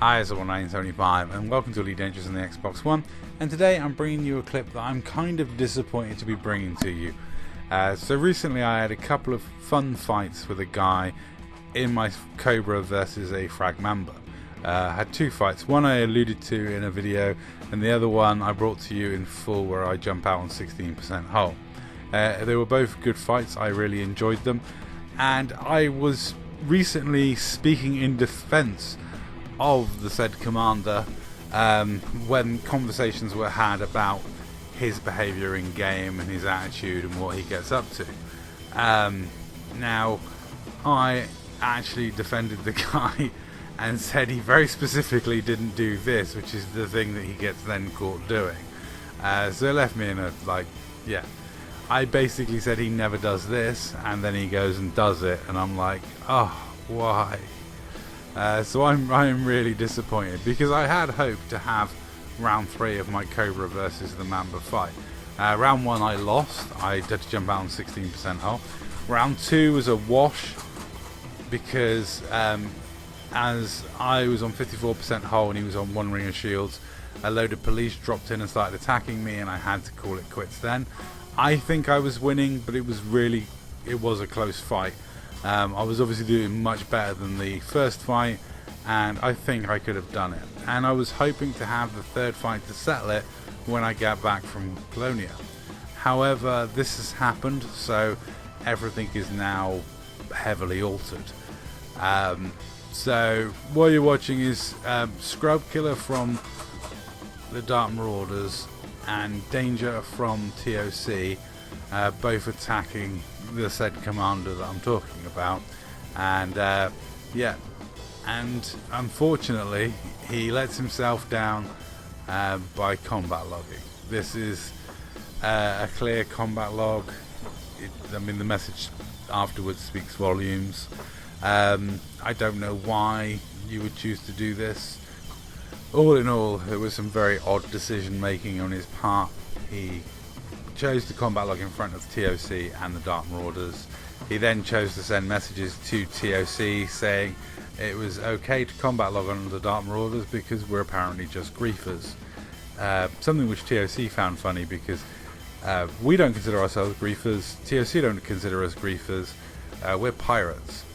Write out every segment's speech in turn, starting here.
Hi, it's 1975 and welcome to Elite Dangerous on the Xbox One, and today I'm bringing you a clip that I'm kind of disappointed to be bringing to you. So recently I had a couple of fun fights with a guy in my Cobra versus a Frag Mamba. I had two fights, one I alluded to in a video and the other one I brought to you in full where I jump out on 16% hull. They were both good fights, I really enjoyed them, and I was recently speaking in defense of the said commander when conversations were had about his behavior in game and his attitude and what he gets up to. Now I actually defended the guy and said he very specifically didn't do this, which is the thing that he gets then caught doing. So it left me in a I basically said he never does this, and then he goes and does it, and I'm like, oh, why? So I'm really disappointed, because I had hoped to have round 3 of my Cobra versus the Mamba fight. Round 1 I lost, I had to jump out on 16% hull. Round 2 was a wash, because as I was on 54% hull and he was on 1 ring of shields, a load of police dropped in and started attacking me, and I had to call it quits then. I think I was winning, but it was a close fight. I was obviously doing much better than the first fight, and I think I could have done it. And I was hoping to have the third fight to settle it when I get back from Colonia. However, this has happened, so everything is now heavily altered. So what you're watching is Scubkiller from the Dark Marauders and Danger from TOC, both attacking the said commander that I'm talking about, and and unfortunately he lets himself down by combat logging. This is a clear combat log. I mean, the message afterwards speaks volumes. I don't know why you would choose to do this. All in all, there was some very odd decision making on his part. He chose to combat log in front of TOC and the Dark Marauders. He then chose to send messages to TOC saying it was okay to combat log on the Dark Marauders because we're apparently just griefers. Something which TOC found funny, because we don't consider ourselves griefers, TOC don't consider us griefers, we're pirates.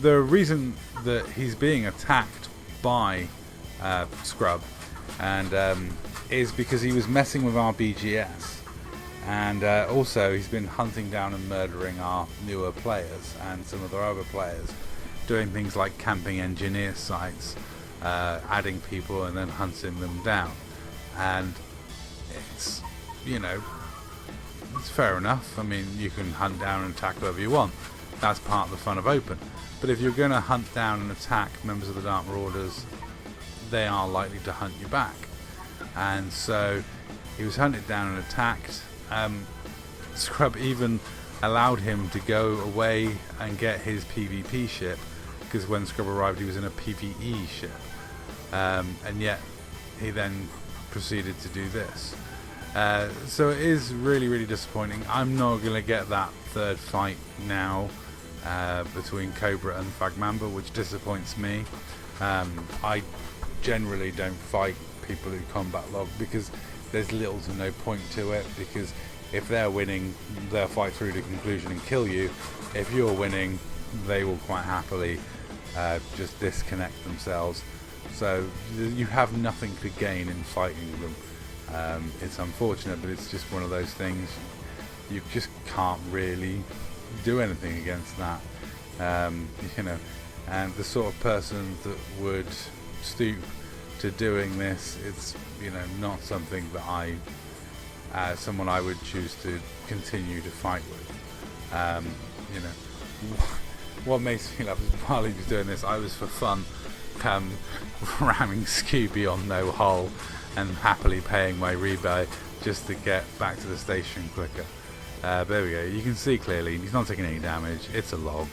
The reason that he's being attacked by Scrub and is because he was messing with our BGS, and also he's been hunting down and murdering our newer players and some of their other players, doing things like camping engineer sites, adding people and then hunting them down. And it's, it's fair enough. I mean, you can hunt down and attack whoever you want, that's part of the fun of open. But if you're going to hunt down and attack members of the Dark Marauders, they are likely to hunt you back. And so he was hunted down and attacked. Scrub even allowed him to go away and get his PvP ship, because when Scrub arrived he was in a PvE ship, and yet he then proceeded to do this. So it is really disappointing. I'm not going to get that third fight now between Cobra and Frag Mamba, which disappoints me. I generally don't fight people who combat log, because there's little to no point to it, because if they're winning they'll fight through to conclusion and kill you. If you're winning, they will quite happily just disconnect themselves, so you have nothing to gain in fighting them. It's unfortunate, but it's just one of those things. You just can't really do anything against that. And the sort of person that would stoop to doing this, it's not something that someone I would choose to continue to fight with. What makes me laugh is while he was doing this, I was for fun ramming Scooby on no hull and happily paying my rebate just to get back to the station quicker. There we go, you can see clearly he's not taking any damage, it's a log.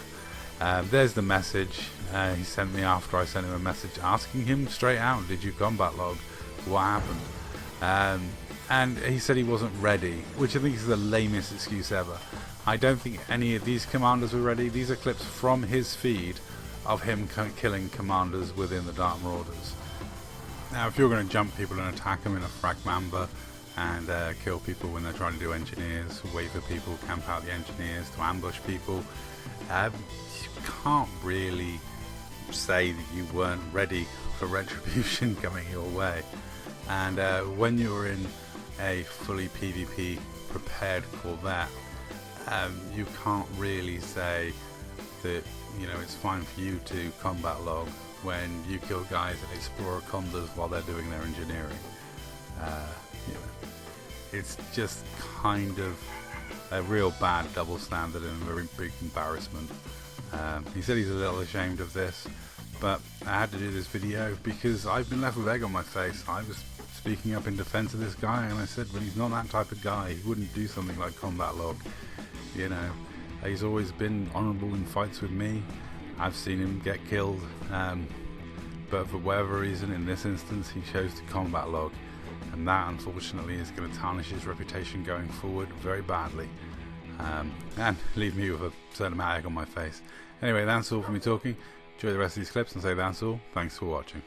There's the message he sent me after I sent him a message asking him straight out, did you combat log? What happened? And he said he wasn't ready, which I think is the lamest excuse ever. I don't think any of these commanders were ready. These are clips from his feed of him killing commanders within the Dark Marauders. Now, if you're going to jump people and attack them in a frag mamba and kill people when they're trying to do engineers, wait for people, camp out the engineers to ambush people, you can't really say that you weren't ready for retribution coming your way. And when you're in a fully PvP prepared for that, you can't really say that, you know, it's fine for you to combat log when you kill guys at Explorer Condas while they're doing their engineering. You know, it's just kind of a real bad double standard and a very big embarrassment. He said he's a little ashamed of this, but I had to do this video because I've been left with egg on my face. I was speaking up in defense of this guy, and I said, well, he's not that type of guy. He wouldn't do something like combat log. You know, he's always been honourable in fights with me. I've seen him get killed, but for whatever reason, in this instance, he chose to combat log, and that unfortunately is going to tarnish his reputation going forward very badly, and leave me with a certain amount of egg on my face. Anyway, that's all for me talking. Enjoy the rest of these clips and say that's all. Thanks for watching.